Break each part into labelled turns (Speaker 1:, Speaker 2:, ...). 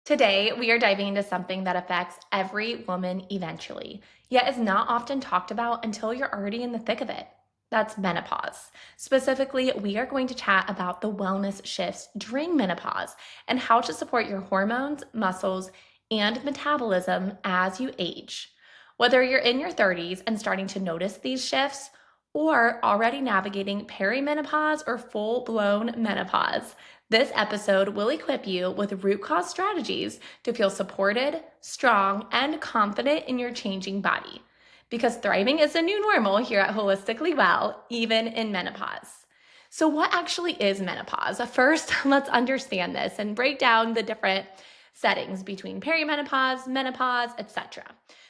Speaker 1: Today, we are diving into something that affects every woman eventually, yet is not often talked about until you're already in the thick of it. That's menopause. Specifically, we are going to chat about the wellness shifts during menopause and how to support your hormones, muscles, and metabolism as you age. Whether you're in your 30s and starting to notice these shifts, or already navigating perimenopause or full blown menopause, this episode will equip you with root cause strategies to feel supported, strong, and confident in your changing body. Because thriving is the new normal here at Holistically Well, even in menopause. So, what actually is menopause? First, let's understand this and break down the different settings between perimenopause, menopause, etc.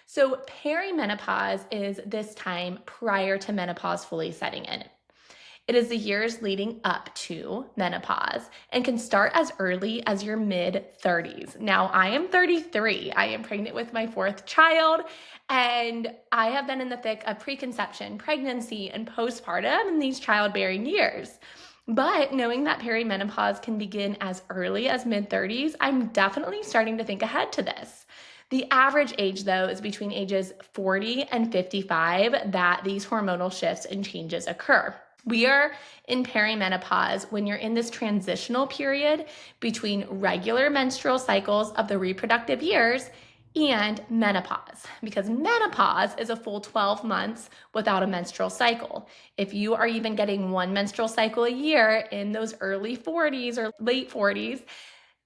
Speaker 1: So, perimenopause is this time prior to menopause fully setting in. It is the years leading up to menopause and can start as early as your mid 30s. Now, I am 33. I am pregnant with my fourth child, and I have been in the thick of preconception, pregnancy, and postpartum in these childbearing years. But knowing that perimenopause can begin as early as mid 30s, I'm definitely starting to think ahead to this. The average age, though, is between ages 40 and 55 that these hormonal shifts and changes occur. We are in perimenopause when you're in this transitional period between regular menstrual cycles of the reproductive years and menopause, because menopause is a full 12 months without a menstrual cycle. If you are even getting one menstrual cycle a year in those early 40s or late 40s,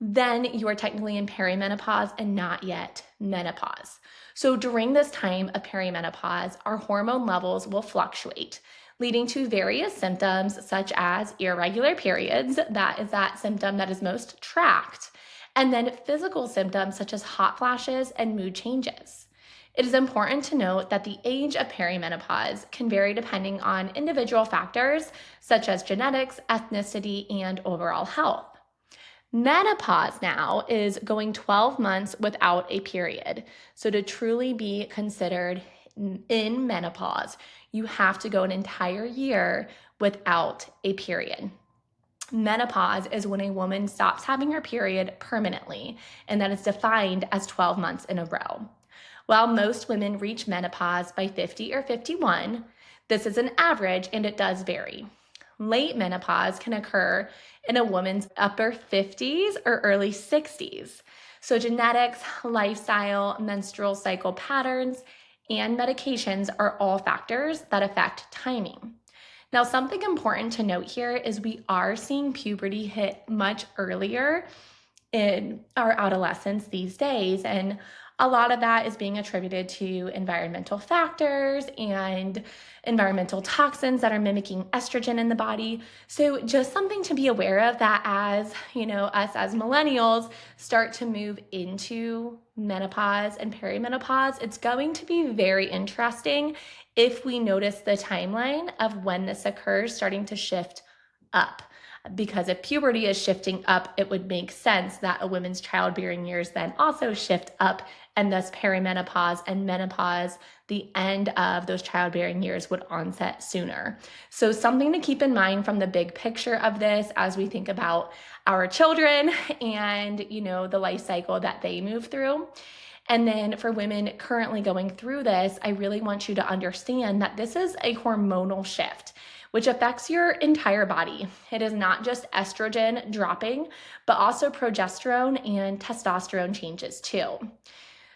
Speaker 1: then you are technically in perimenopause and not yet menopause. So during this time of perimenopause, our hormone levels will fluctuate, leading to various symptoms such as irregular periods. That is that symptom that is most tracked. And then physical symptoms such as hot flashes and mood changes. It is important to note that the age of perimenopause can vary depending on individual factors such as genetics, ethnicity, and overall health. Menopause now is going 12 months without a period. So, to truly be considered in menopause, you have to go an entire year without a period. Menopause is when a woman stops having her period permanently, and that is defined as 12 months in a row. While most women reach menopause by 50 or 51, this is an average and it does vary. Late menopause can occur in a woman's upper 50s or early 60s. So, genetics, lifestyle, menstrual cycle patterns, and medications are all factors that affect timing. Now, something important to note here is we are seeing puberty hit much earlier in our adolescence these days. And a lot of that is being attributed to environmental factors and environmental toxins that are mimicking estrogen in the body. So just something to be aware of, that as, us as millennials start to move into menopause and perimenopause, it's going to be very interesting if we notice the timeline of when this occurs starting to shift up. Because if puberty is shifting up, it would make sense that a woman's childbearing years then also shift up, and thus perimenopause and menopause, the end of those childbearing years, would onset sooner. So something to keep in mind from the big picture of this as we think about our children and, the life cycle that they move through. And then for women currently going through this, I really want you to understand that this is a hormonal shift which affects your entire body. It is not just estrogen dropping, but also progesterone and testosterone changes too.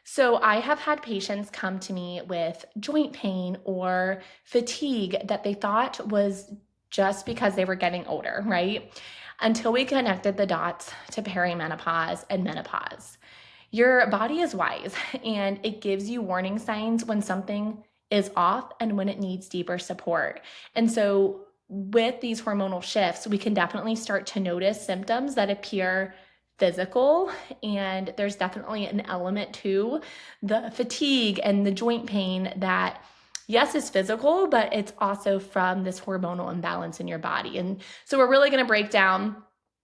Speaker 1: So I have had patients come to me with joint pain or fatigue that they thought was just because they were getting older, right? Until we connected the dots to perimenopause and menopause. Your body is wise and it gives you warning signs when something is off and when it needs deeper support. And so with these hormonal shifts, we can definitely start to notice symptoms that appear physical, and there's definitely an element to the fatigue and the joint pain that, yes, is physical, but it's also from this hormonal imbalance in your body. And so we're really going to break down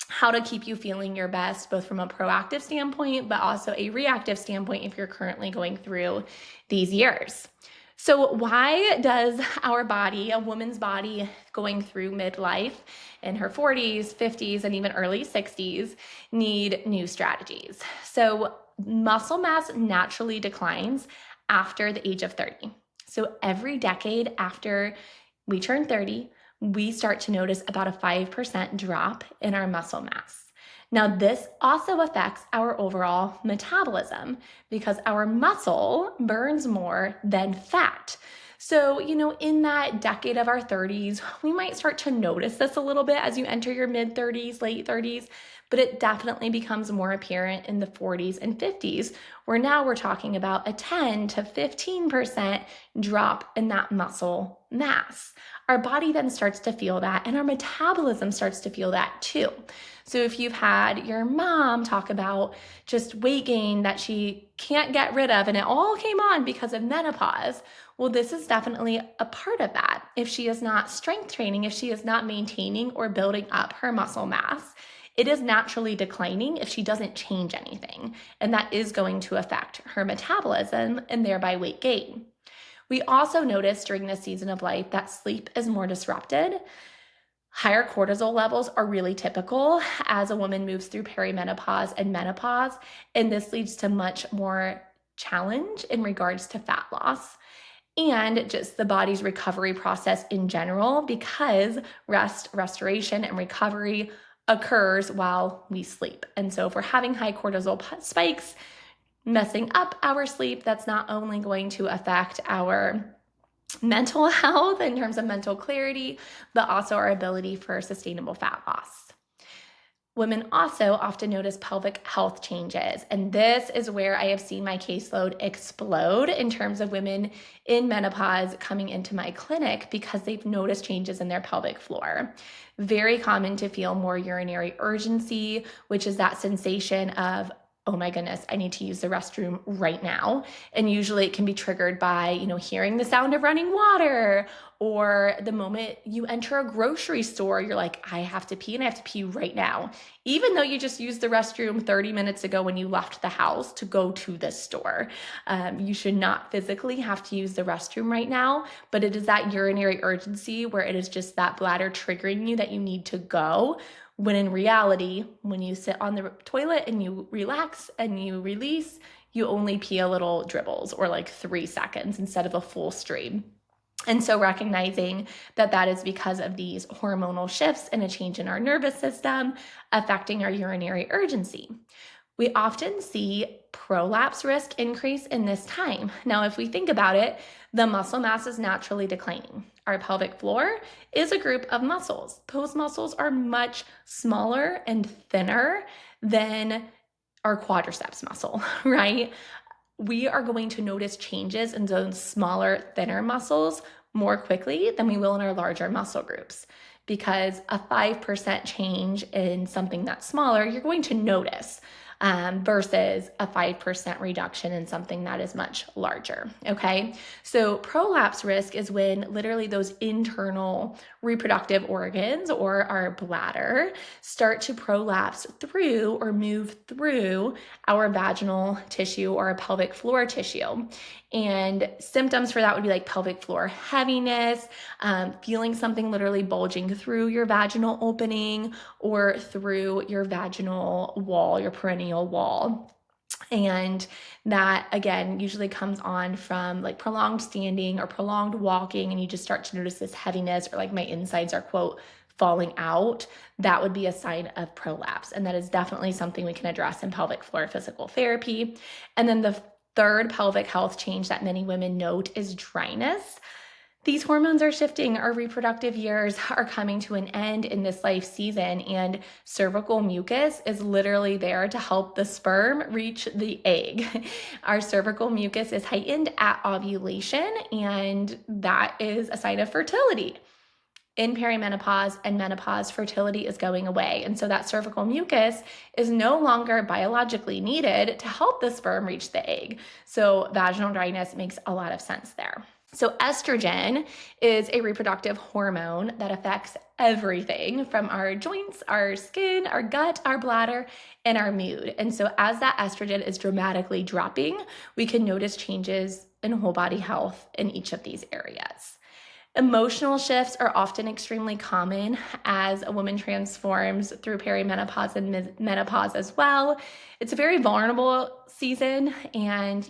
Speaker 1: how to keep you feeling your best, both from a proactive standpoint, but also a reactive standpoint if you're currently going through these years. So, why does our body, a woman's body going through midlife in her 40s, 50s, and even early 60s, need new strategies? So, muscle mass naturally declines after the age of 30. So, every decade after we turn 30, we start to notice about a 5% drop in our muscle mass. Now, this also affects our overall metabolism because our muscle burns more than fat. So, in that decade of our 30s, we might start to notice this a little bit as you enter your mid 30s, late 30s, but it definitely becomes more apparent in the 40s and 50s, where now we're talking about a 10 to 15% drop in that muscle mass. Our body then starts to feel that, and our metabolism starts to feel that too. So if you've had your mom talk about just weight gain that she can't get rid of, and it all came on because of menopause, well, this is definitely a part of that. If she is not strength training, if she is not maintaining or building up her muscle mass, it is naturally declining if she doesn't change anything. And that is going to affect her metabolism and thereby weight gain. We also notice during this season of life that sleep is more disrupted. Higher cortisol levels are really typical as a woman moves through perimenopause and menopause, and this leads to much more challenge in regards to fat loss and just the body's recovery process in general, because restoration, and recovery occurs while we sleep. And so if we're having high cortisol spikes, messing up our sleep, that's not only going to affect our mental health in terms of mental clarity, but also our ability for sustainable fat loss. Women also often notice pelvic health changes, and this is where I have seen my caseload explode in terms of women in menopause coming into my clinic because they've noticed changes in their pelvic floor. Very common to feel more urinary urgency, which is that sensation of, oh my goodness, I need to use the restroom right now. And usually it can be triggered by, hearing the sound of running water, or the moment you enter a grocery store, you're like, I have to pee and I have to pee right now. Even though you just used the restroom 30 minutes ago when you left the house to go to the store. You should not physically have to use the restroom right now, but it is that urinary urgency where it is just that bladder triggering you that you need to go. When in reality, when you sit on the toilet and you relax and you release, you only pee a little dribbles or like 3 seconds instead of a full stream. And so recognizing that that is because of these hormonal shifts and a change in our nervous system affecting our urinary urgency. We often see prolapse risk increase in this time. Now, if we think about it, the muscle mass is naturally declining. Our pelvic floor is a group of muscles. Those muscles are much smaller and thinner than our quadriceps muscle, right? We are going to notice changes in those smaller, thinner muscles more quickly than we will in our larger muscle groups. Because a 5% change in something that's smaller, you're going to notice versus a 5% reduction in something that is much larger, okay? So prolapse risk is when literally those internal reproductive organs or our bladder start to prolapse through or move through our vaginal tissue or our pelvic floor tissue. And symptoms for that would be like pelvic floor heaviness, feeling something literally bulging through your vaginal opening or through your vaginal wall, your perineal wall. And that, again, usually comes on from like prolonged standing or prolonged walking, and you just start to notice this heaviness, or like my insides are, quote, falling out. That would be a sign of prolapse. And that is definitely something we can address in pelvic floor physical therapy. And then the third pelvic health change that many women note is dryness. These hormones are shifting. Our reproductive years are coming to an end in this life season, and cervical mucus is literally there to help the sperm reach the egg. Our cervical mucus is heightened at ovulation, and that is a sign of fertility. In perimenopause and menopause, fertility is going away. And so that cervical mucus is no longer biologically needed to help the sperm reach the egg. So vaginal dryness makes a lot of sense there. So estrogen is a reproductive hormone that affects everything from our joints, our skin, our gut, our bladder, and our mood. And so as that estrogen is dramatically dropping, we can notice changes in whole body health in each of these areas. Emotional shifts are often extremely common as a woman transforms through perimenopause and menopause as well. It's a very vulnerable season, and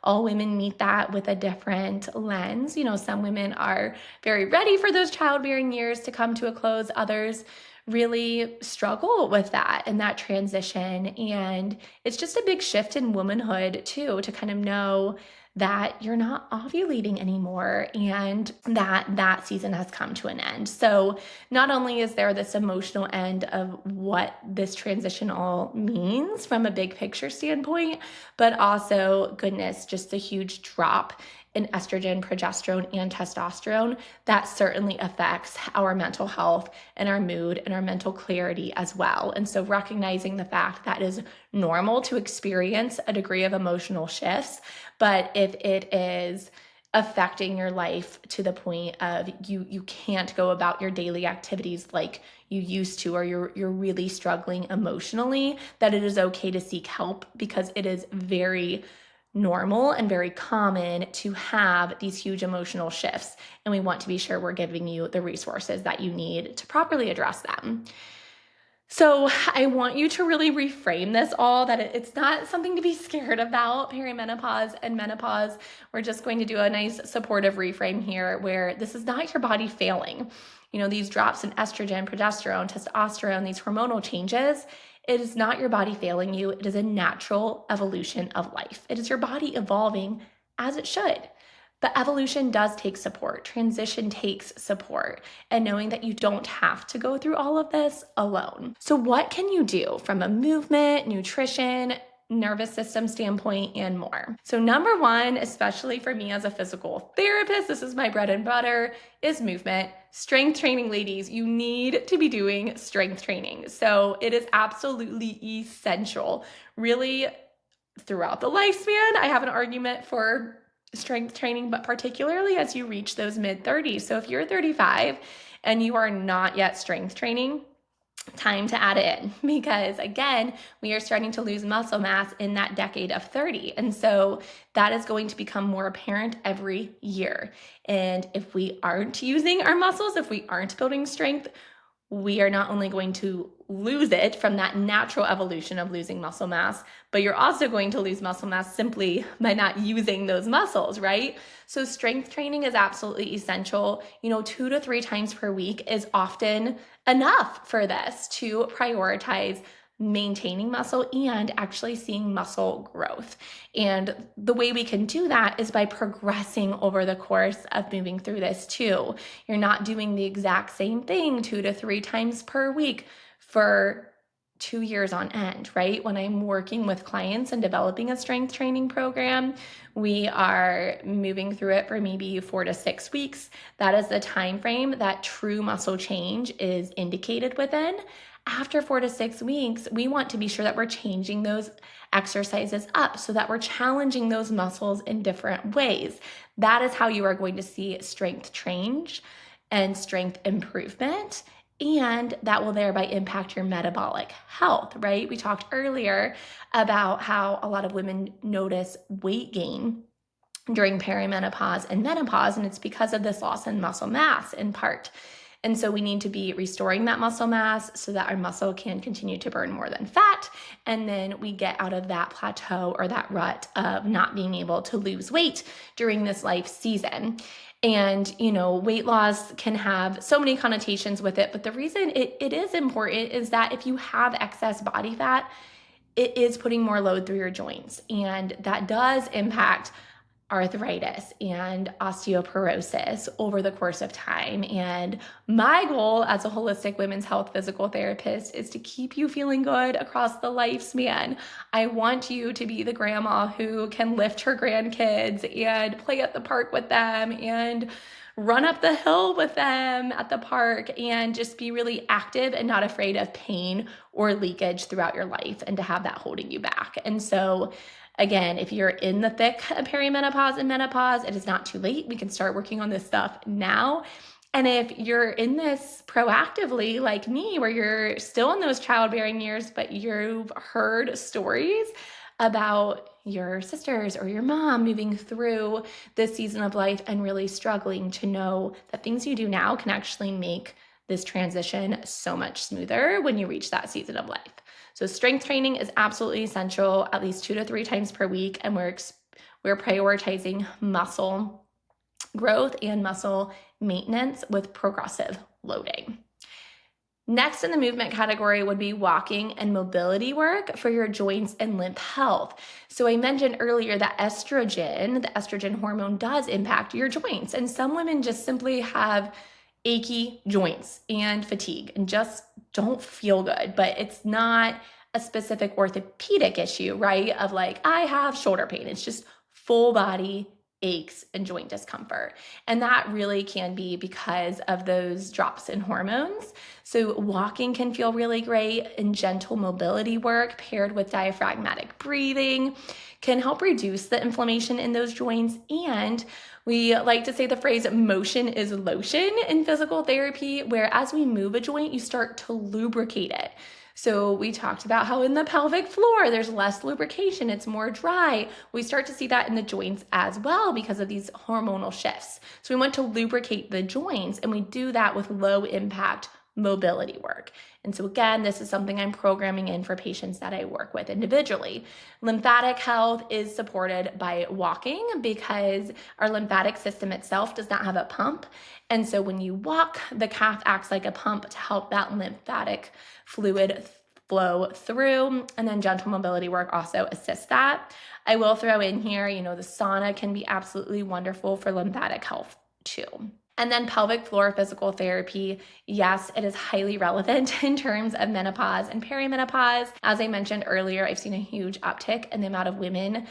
Speaker 1: all women meet that with a different lens. Some women are very ready for those childbearing years to come to a close, others really struggle with that and that transition. And it's just a big shift in womanhood, too, to kind of know that you're not ovulating anymore and that season has come to an end. So not only is there this emotional end of what this transition all means from a big picture standpoint, but also, goodness, just a huge drop in estrogen, progesterone, and testosterone that certainly affects our mental health and our mood and our mental clarity as well. And so recognizing the fact that it is normal to experience a degree of emotional shifts, but if it is affecting your life to the point of you can't go about your daily activities like you used to, or you're really struggling emotionally, that it is okay to seek help, because it is very normal and very common to have these huge emotional shifts. And we want to be sure we're giving you the resources that you need to properly address them. So I want you to really reframe this all, that it's not something to be scared about, perimenopause and menopause. We're just going to do a nice supportive reframe here where this is not your body failing. These drops in estrogen, progesterone, testosterone, these hormonal changes, it is not your body failing you. It is a natural evolution of life. It is your body evolving as it should. But evolution does take support. Transition takes support, and knowing that you don't have to go through all of this alone. So what can you do from a movement, nutrition, nervous system standpoint, and more? So number one, especially for me as a physical therapist, this is my bread and butter, is movement. Strength training, ladies, you need to be doing strength training. So it is absolutely essential. Really, throughout the lifespan, I have an argument for strength training, but particularly as you reach those mid-30s. So if you're 35 and you are not yet strength training, time to add it in, because again, we are starting to lose muscle mass in that decade of 30. And so that is going to become more apparent every year. And if we aren't using our muscles, if we aren't building strength, we are not only going to lose it from that natural evolution of losing muscle mass, but you're also going to lose muscle mass simply by not using those muscles, right? So strength training is absolutely essential. 2 to 3 times per week is often enough for this to prioritize maintaining muscle and actually seeing muscle growth. And the way we can do that is by progressing over the course of moving through this too. You're not doing the exact same thing 2 to 3 times per week for 2 years on end, right? When I'm working with clients and developing a strength training program, we are moving through it for maybe 4 to 6 weeks. That is the time frame that true muscle change is indicated within. After 4 to 6 weeks, we want to be sure that we're changing those exercises up so that we're challenging those muscles in different ways. That is how you are going to see strength change and strength improvement. And that will thereby impact your metabolic health, right? We talked earlier about how a lot of women notice weight gain during perimenopause and menopause, and it's because of this loss in muscle mass in part. And so we need to be restoring that muscle mass so that our muscle can continue to burn more than fat. And then we get out of that plateau or that rut of not being able to lose weight during this life season. And, weight loss can have so many connotations with it. But the reason it is important is that if you have excess body fat, it is putting more load through your joints. And that does impact arthritis and osteoporosis over the course of time. And my goal as a holistic women's health physical therapist is to keep you feeling good across the lifespan. I want you to be the grandma who can lift her grandkids and play at the park with them and run up the hill with them at the park and just be really active and not afraid of pain or leakage throughout your life and to have that holding you back. And so Again, if you're in the thick of perimenopause and menopause, it is not too late. We can start working on this stuff now. And if you're in this proactively, like me, where you're still in those childbearing years, but you've heard stories about your sisters or your mom moving through this season of life and really struggling, to know that things you do now can actually make this transition so much smoother when you reach that season of life. So strength training is absolutely essential, at least 2 to 3 times per week, and we're prioritizing muscle growth and muscle maintenance with progressive loading. Next in the movement category would be walking and mobility work for your joints and lymph health. So I mentioned earlier that estrogen, the estrogen hormone, does impact your joints. And some women just simply have achy joints and fatigue and just don't feel good. But it's not a specific orthopedic issue, right? Of like, I have shoulder pain. It's just full body aches and joint discomfort. And that really can be because of those drops in hormones. So walking can feel really great, and gentle mobility work paired with diaphragmatic breathing can help reduce the inflammation in those joints. And we like to say the phrase motion is lotion in physical therapy, where as we move a joint, you start to lubricate it. So we talked about how in the pelvic floor, there's less lubrication, it's more dry. We start to see that in the joints as well because of these hormonal shifts. So we want to lubricate the joints, and we do that with low impact mobility work. And so again, this is something I'm programming in for patients that I work with individually. Lymphatic health is supported by walking because our lymphatic system itself does not have a pump. And so when you walk, the calf acts like a pump to help that lymphatic fluid flow through. And then gentle mobility work also assists that. I will throw in here, the sauna can be absolutely wonderful for lymphatic health too. And then pelvic floor physical therapy, yes, it is highly relevant in terms of menopause and perimenopause. As I mentioned earlier, I've seen a huge uptick in the amount of women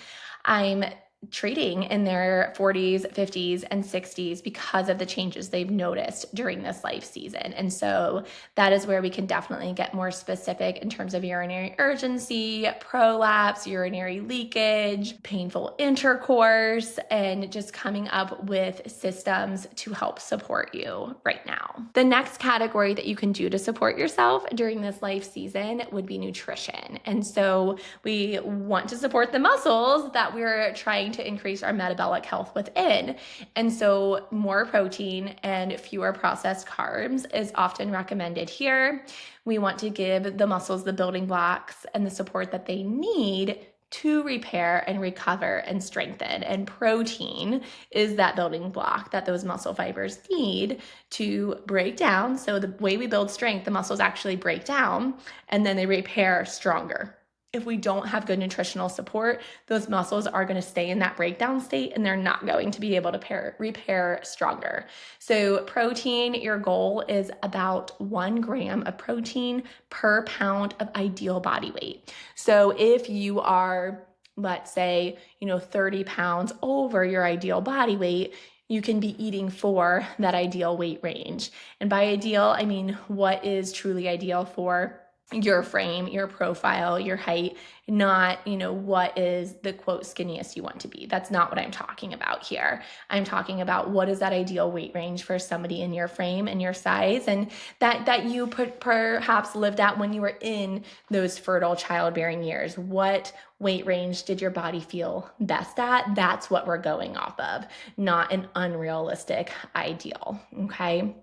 Speaker 1: I'm treating in their 40s, 50s, and 60s because of the changes they've noticed during this life season. And so that is where we can definitely get more specific in terms of urinary urgency, prolapse, urinary leakage, painful intercourse, and just coming up with systems to help support you right now. The next category that you can do to support yourself during this life season would be nutrition. And so we want to support the muscles that we're trying to increase our metabolic health within. And so more protein and fewer processed carbs is often recommended here. We want to give the muscles the building blocks and the support that they need to repair and recover and strengthen. And protein is that building block that those muscle fibers need to break down. So the way we build strength, the muscles actually break down and then they repair stronger. If we don't have good nutritional support, those muscles are going to stay in that breakdown state and they're not going to be able to repair stronger. So protein, your goal is about 1 gram of protein per pound of ideal body weight. So if you are, let's say, 30 pounds over your ideal body weight, you can be eating for that ideal weight range. And by ideal, I mean what is truly ideal for your frame, your profile, your height, not, what is the quote skinniest you want to be. That's not what I'm talking about here. I'm talking about what is that ideal weight range for somebody in your frame and your size, and that you perhaps lived at when you were in those fertile childbearing years. What weight range did your body feel best at? That's what we're going off of, not an unrealistic ideal, okay?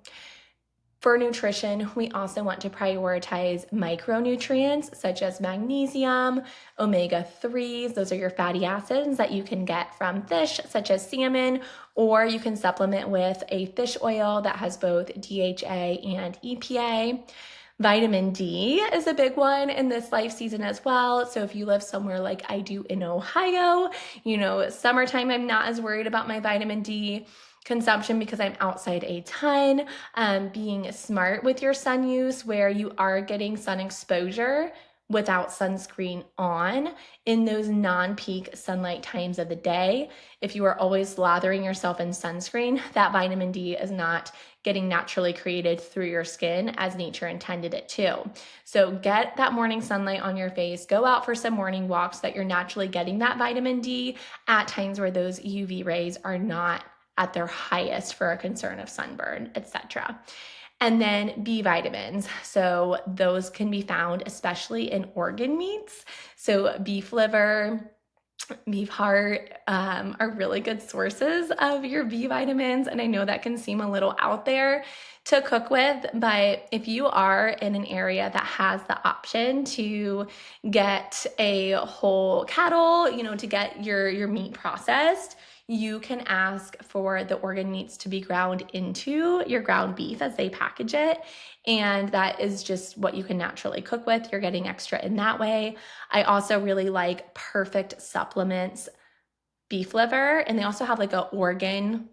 Speaker 1: For nutrition, we also want to prioritize micronutrients such as magnesium, omega-3s. Those are your fatty acids that you can get from fish such as salmon, or you can supplement with a fish oil that has both DHA and EPA. Vitamin D is a big one in this life season as well. So if you live somewhere like I do in Ohio, summertime, I'm not as worried about my vitamin D consumption because I'm outside a ton. Being smart with your sun use, where you are getting sun exposure, without sunscreen on in those non-peak sunlight times of the day. If you are always lathering yourself in sunscreen, that vitamin D is not getting naturally created through your skin as nature intended it to. So get that morning sunlight on your face, go out for some morning walks so that you're naturally getting that vitamin D at times where those UV rays are not at their highest for a concern of sunburn, etc. And then B vitamins. So those can be found especially in organ meats. So beef liver, beef heart are really good sources of your B vitamins. And I know that can seem a little out there to cook with, but if you are in an area that has the option to get a whole cattle, to get your meat processed, you can ask for the organ meats to be ground into your ground beef as they package it. And that is just what you can naturally cook with. You're getting extra in that way. I also really like Perfect Supplements beef liver, and they also have like a organ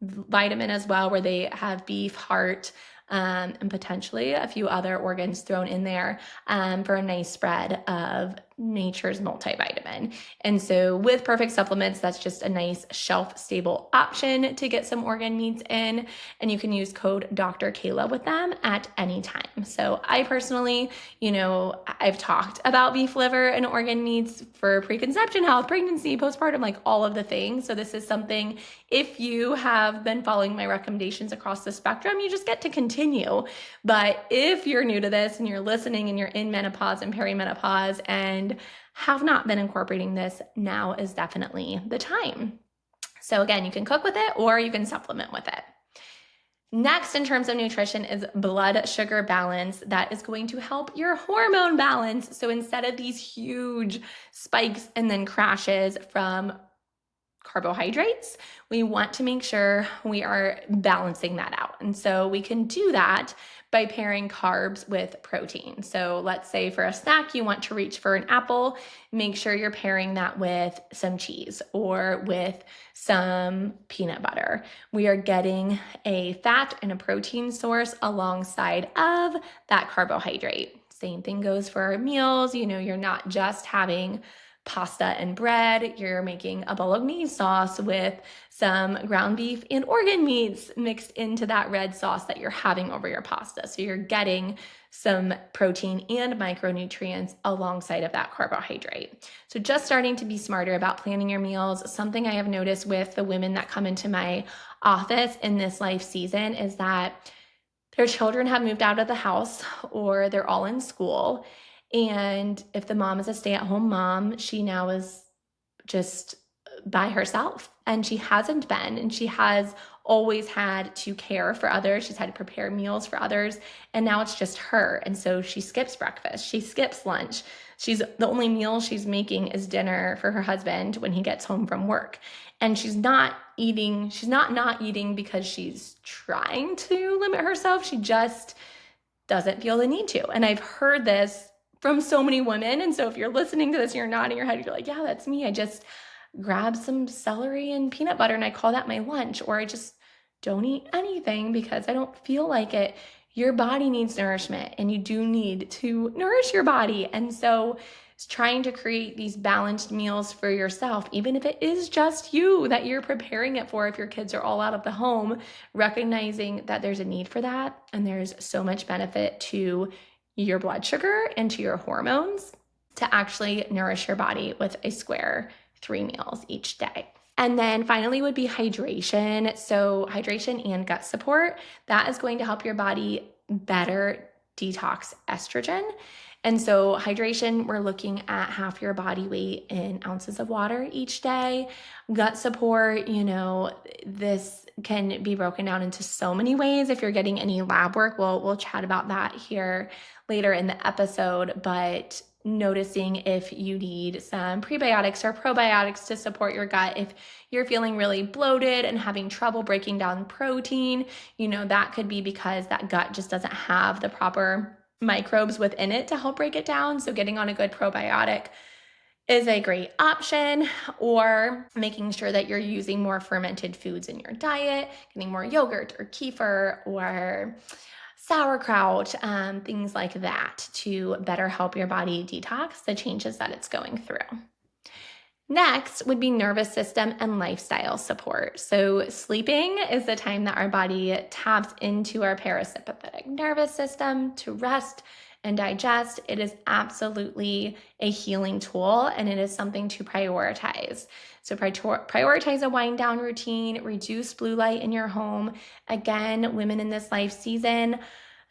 Speaker 1: vitamin as well, where they have beef, heart, and potentially a few other organs thrown in there for a nice spread of nature's multivitamin. And so with Perfect Supplements, that's just a nice shelf-stable option to get some organ meats in, and you can use code Dr. Kayla with them at any time. So I personally, I've talked about beef liver and organ meats for preconception health, pregnancy, postpartum, like all of the things. So this is something, if you have been following my recommendations across the spectrum, you just get to continue. But if you're new to this and you're listening and you're in menopause and perimenopause and have not been incorporating this, now is definitely the time. So again, you can cook with it or you can supplement with it. Next, in terms of nutrition, is blood sugar balance. That is going to help your hormone balance. So instead of these huge spikes and then crashes from carbohydrates, we want to make sure we are balancing that out. And so we can do that by pairing carbs with protein. So let's say for a snack, you want to reach for an apple, make sure you're pairing that with some cheese or with some peanut butter. We are getting a fat and a protein source alongside of that carbohydrate. Same thing goes for our meals. You're not just having pasta and bread, you're making a bolognese sauce with some ground beef and organ meats mixed into that red sauce that you're having over your pasta. So you're getting some protein and micronutrients alongside of that carbohydrate. So just starting to be smarter about planning your meals. Something I have noticed with the women that come into my office in this life season is that their children have moved out of the house or they're all in school. And if the mom is a stay-at-home mom, she now is just by herself, and she hasn't been, and she has always had to care for others. She's had to prepare meals for others, and now it's just her. And so she skips breakfast, she skips lunch. The only meal she's making is dinner for her husband when he gets home from work. And she's not eating because she's trying to limit herself. She just doesn't feel the need to. And I've heard this from so many women. And so if you're listening to this and you're nodding your head, you're like, yeah, that's me. I just grab some celery and peanut butter and I call that my lunch, or I just don't eat anything because I don't feel like it. Your body needs nourishment, and you do need to nourish your body. And so it's trying to create these balanced meals for yourself, even if it is just you that you're preparing it for, if your kids are all out of the home, recognizing that there's a need for that. And there's so much benefit to your blood sugar and to your hormones to actually nourish your body with a square 3 meals each day. And then finally would be hydration. So hydration and gut support, that is going to help your body better detox estrogen. And so hydration, we're looking at half your body weight in ounces of water each day. Gut support, this can be broken down into so many ways. If you're getting any lab work, we'll chat about that here later in the episode, but noticing if you need some prebiotics or probiotics to support your gut. If you're feeling really bloated and having trouble breaking down protein, that could be because that gut just doesn't have the proper microbes within it to help break it down. So getting on a good probiotic is a great option, or making sure that you're using more fermented foods in your diet, getting more yogurt or kefir or sauerkraut, things like that to better help your body detox the changes that it's going through. Next would be nervous system and lifestyle support. So, sleeping is the time that our body taps into our parasympathetic nervous system to rest and digest. It is absolutely a healing tool and it is something to prioritize. So, prioritize a wind down routine, reduce blue light in your home. Again, women in this life season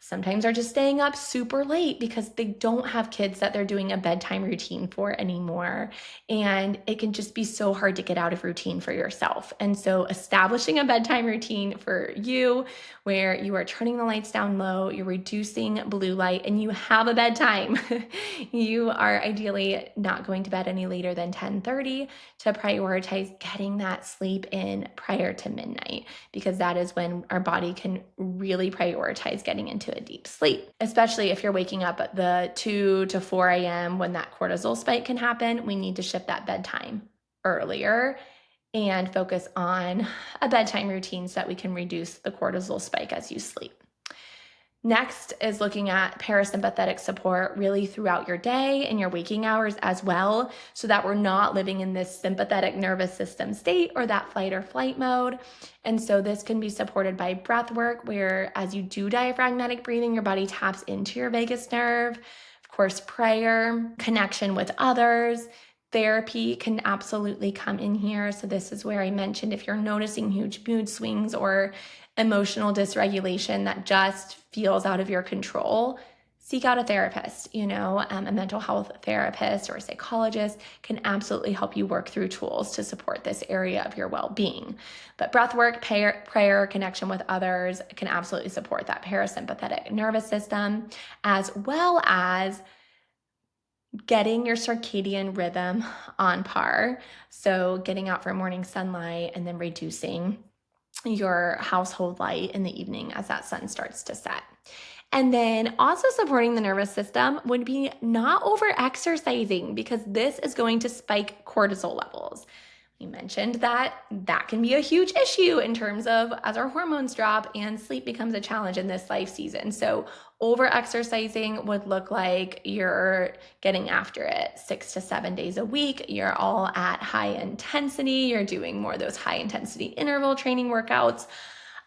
Speaker 1: sometimes are just staying up super late because they don't have kids that they're doing a bedtime routine for anymore. And it can just be so hard to get out of routine for yourself. And so establishing a bedtime routine for you where you are turning the lights down low, you're reducing blue light, and you have a bedtime. You are ideally not going to bed any later than 10:30 to prioritize getting that sleep in prior to midnight, because that is when our body can really prioritize getting into a deep sleep, especially if you're waking up at the 2 to 4 a.m. when that cortisol spike can happen. We need to shift that bedtime earlier and focus on a bedtime routine so that we can reduce the cortisol spike as you sleep. Next is looking at parasympathetic support really throughout your day and your waking hours as well, so that we're not living in this sympathetic nervous system state or that fight or flight mode. And so this can be supported by breath work, where as you do diaphragmatic breathing, your body taps into your vagus nerve. Of course, prayer, connection with others. Therapy can absolutely come in here. So this is where I mentioned if you're noticing huge mood swings or emotional dysregulation that just feels out of your control, seek out a therapist. A mental health therapist or a psychologist can absolutely help you work through tools to support this area of your well-being. But breath work, prayer, connection with others can absolutely support that parasympathetic nervous system, as well as getting your circadian rhythm on par. So getting out for morning sunlight and then reducing your household light in the evening as that sun starts to set. And then also supporting the nervous system would be not over exercising, because this is going to spike cortisol levels. We mentioned that can be a huge issue in terms of as our hormones drop and sleep becomes a challenge in this life season. So over exercising would look like you're getting after it 6 to 7 days a week. You're all at high intensity. You're doing more of those high intensity interval training workouts.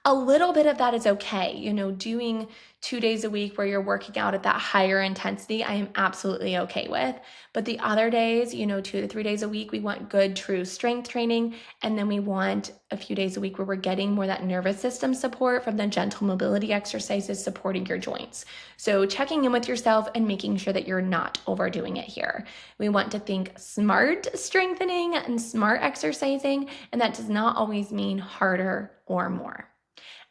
Speaker 1: A little bit of that is okay. Doing 2 days a week where you're working out at that higher intensity, I am absolutely okay with. But the other days, 2 to 3 days a week, we want good, true strength training. And then we want a few days a week where we're getting more that nervous system support from the gentle mobility exercises supporting your joints. So checking in with yourself and making sure that you're not overdoing it here. We want to think smart strengthening and smart exercising, and that does not always mean harder or more.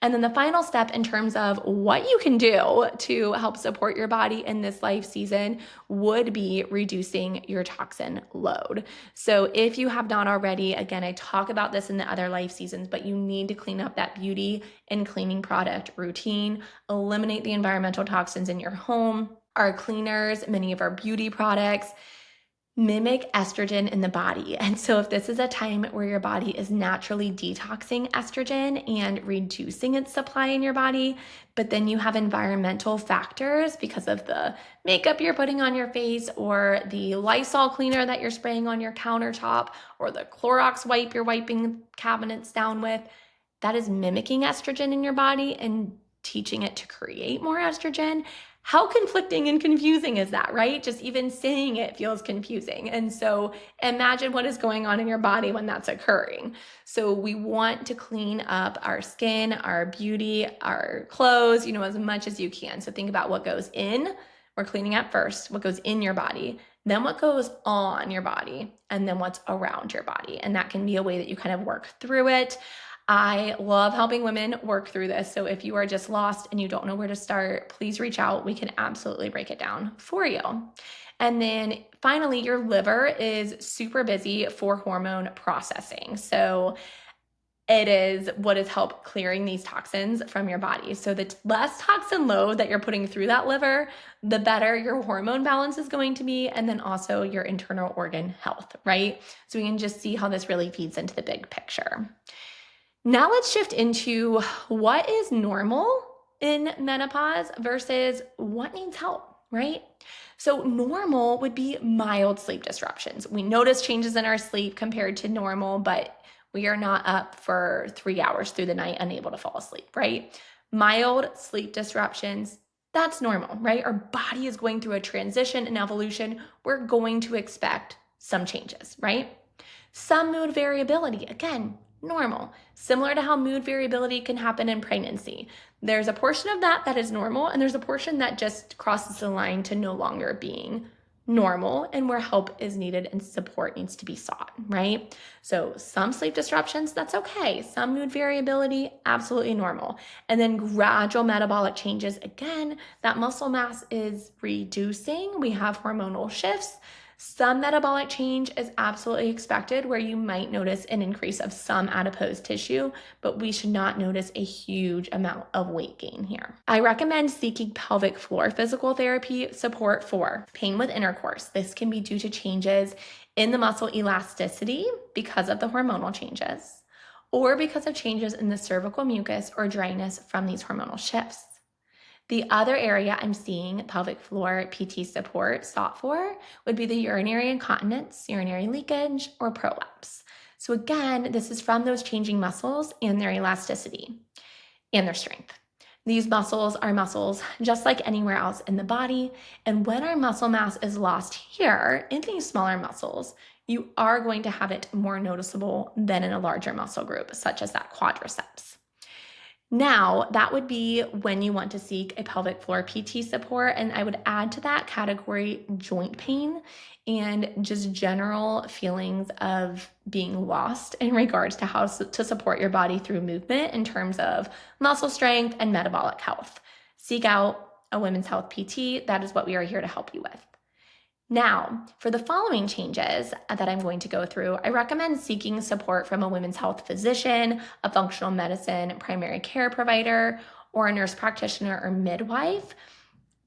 Speaker 1: And then the final step in terms of what you can do to help support your body in this life season would be reducing your toxin load. So if you have not already, again, I talk about this in the other life seasons, but you need to clean up that beauty and cleaning product routine, eliminate the environmental toxins in your home. Our cleaners, many of our beauty products, mimic estrogen in the body. And so if this is a time where your body is naturally detoxing estrogen and reducing its supply in your body, but then you have environmental factors because of the makeup you're putting on your face or the Lysol cleaner that you're spraying on your countertop or the Clorox wipe you're wiping cabinets down with, that is mimicking estrogen in your body and teaching it to create more estrogen. How conflicting and confusing is that, right? Just even saying it feels confusing. And so imagine what is going on in your body when that's occurring. So we want to clean up our skin, our beauty, our clothes, as much as you can. So think about what goes in. We're cleaning up first, what goes in your body, then what goes on your body, and then what's around your body. And that can be a way that you kind of work through it. I love helping women work through this. So if you are just lost and you don't know where to start, please reach out. We can absolutely break it down for you. And then finally, your liver is super busy for hormone processing. So it is what is help clearing these toxins from your body. So the less toxin load that you're putting through that liver, the better your hormone balance is going to be, and then also your internal organ health, right? So we can just see how this really feeds into the big picture. Now let's shift into what is normal in menopause versus what needs help, right? So normal would be mild sleep disruptions. We notice changes in our sleep compared to normal, but we are not up for 3 hours through the night unable to fall asleep, right? Mild sleep disruptions, that's normal, right? Our body is going through a transition and evolution. We're going to expect some changes, right? Some mood variability, again, normal. Similar to how mood variability can happen in pregnancy. There's a portion of that that is normal, and there's a portion that just crosses the line to no longer being normal and where help is needed and support needs to be sought, right? So some sleep disruptions, that's okay. Some mood variability, absolutely normal. And then gradual metabolic changes, again, that muscle mass is reducing. We have hormonal shifts. Some metabolic change is absolutely expected where you might notice an increase of some adipose tissue, but we should not notice a huge amount of weight gain here. I recommend seeking pelvic floor physical therapy support for pain with intercourse. This can be due to changes in the muscle elasticity because of the hormonal changes, or because of changes in the cervical mucus or dryness from these hormonal shifts. The other area I'm seeing pelvic floor PT support sought for would be the urinary incontinence, urinary leakage, or prolapse. So again, this is from those changing muscles and their elasticity and their strength. These muscles are muscles just like anywhere else in the body. And when our muscle mass is lost here in these smaller muscles, you are going to have it more noticeable than in a larger muscle group, such as that quadriceps. Now, that would be when you want to seek a pelvic floor PT support, and I would add to that category joint pain and just general feelings of being lost in regards to how to support your body through movement in terms of muscle strength and metabolic health. Seek out a women's health PT. That is what we are here to help you with. Now, for the following changes that I'm going to go through, I recommend seeking support from a women's health physician, a functional medicine primary care provider, or a nurse practitioner or midwife,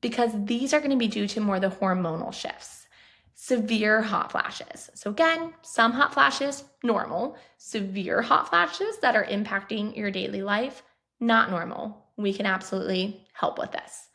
Speaker 1: because these are going to be due to more the hormonal shifts. Severe hot flashes. So again, some hot flashes, normal. Severe hot flashes that are impacting your daily life, not normal. We can absolutely help with this.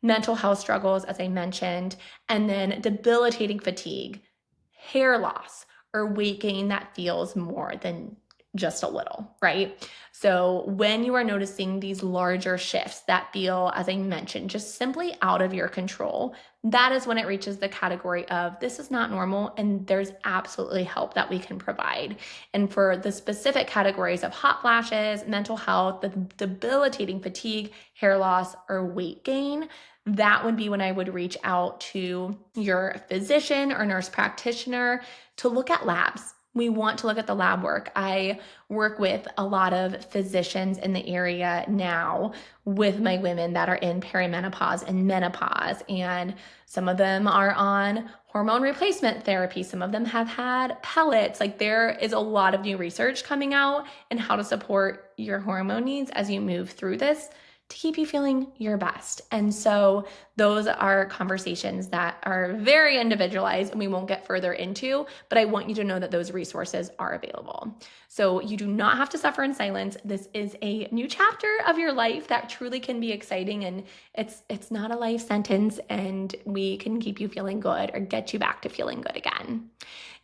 Speaker 1: Mental health struggles, as I mentioned, and then debilitating fatigue, hair loss, or weight gain that feels more than just a little, right? So when you are noticing these larger shifts that feel, as I mentioned, just simply out of your control, that is when it reaches the category of this is not normal and there's absolutely help that we can provide. And for the specific categories of hot flashes, mental health, the debilitating fatigue, hair loss, or weight gain, that would be when I would reach out to your physician or nurse practitioner to look at labs. We want to look at the lab work. I work with a lot of physicians in the area now with my women that are in perimenopause and menopause, and some of them are on hormone replacement therapy. Some of them have had pellets. Like there is a lot of new research coming out in how to support your hormone needs as you move through this to keep you feeling your best. And so those are conversations that are very individualized and we won't get further into, but I want you to know that those resources are available. So you do not have to suffer in silence. This is a new chapter of your life that truly can be exciting, and it's not a life sentence, and we can keep you feeling good or get you back to feeling good again.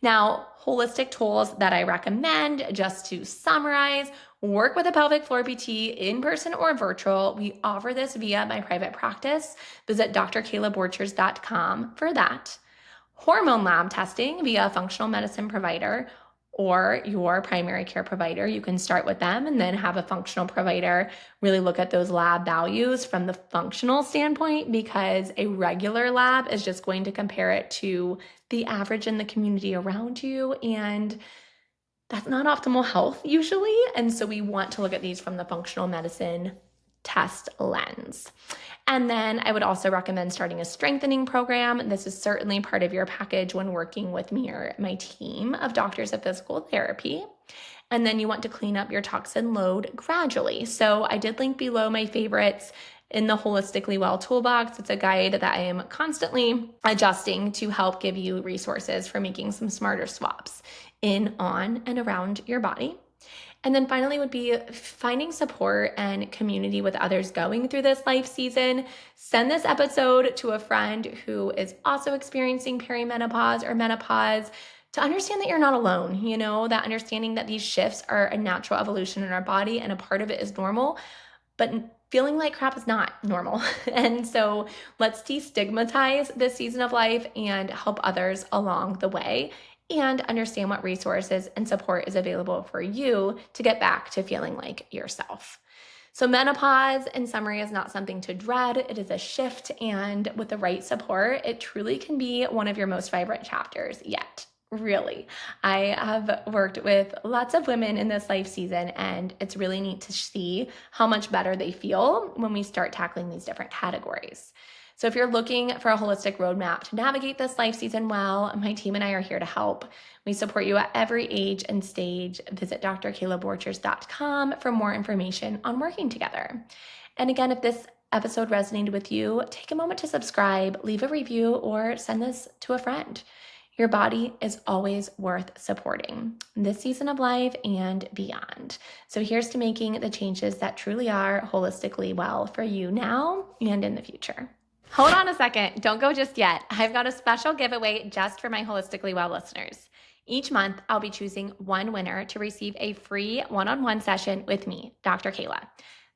Speaker 1: Now, holistic tools that I recommend, just to summarize: work with a pelvic floor PT in person or virtual. We offer this via my private practice. Visit drkaylaborchers.com for that. Hormone lab testing via a functional medicine provider or your primary care provider. You can start with them and then have a functional provider really look at those lab values from the functional standpoint, because a regular lab is just going to compare it to the average in the community around you, and that's not optimal health usually. And so we want to look at these from the functional medicine test lens. And then I would also recommend starting a strengthening program. This is certainly part of your package when working with me or my team of doctors of physical therapy. And then you want to clean up your toxin load gradually. So I did link below my favorites in the Holistically Well toolbox. It's a guide that I am constantly adjusting to help give you resources for making some smarter swaps in, on, and around your body. And then finally would be finding support and community with others going through this life season. Send this episode to a friend who is also experiencing perimenopause or menopause to understand that you're not alone, that understanding that these shifts are a natural evolution in our body and a part of it is normal, but feeling like crap is not normal. And so let's destigmatize this season of life and help others along the way and understand what resources and support is available for you to get back to feeling like yourself. So menopause, in summary, is not something to dread. It is a shift, and with the right support, it truly can be one of your most vibrant chapters yet. Really. I have worked with lots of women in this life season, and it's really neat to see how much better they feel when we start tackling these different categories. So if you're looking for a holistic roadmap to navigate this life season well, my team and I are here to help. We support you at every age and stage. Visit drkaylaborchers.com for more information on working together. And again, if this episode resonated with you, take a moment to subscribe, leave a review, or send this to a friend. Your body is always worth supporting this season of life and beyond. So here's to making the changes that truly are holistically well for you now and in the future. Hold on a second. Don't go just yet. I've got a special giveaway just for my Holistically Well listeners. Each month, I'll be choosing one winner to receive a free one-on-one session with me, Dr. Kayla.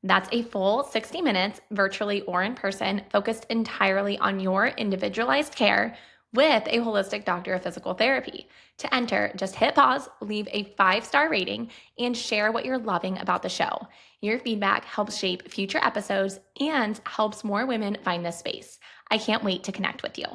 Speaker 1: That's a full 60 minutes, virtually or in person, focused entirely on your individualized care with a holistic doctor of physical therapy. To enter, just hit pause, leave a 5-star rating, and share what you're loving about the show. Your feedback helps shape future episodes and helps more women find this space. I can't wait to connect with you.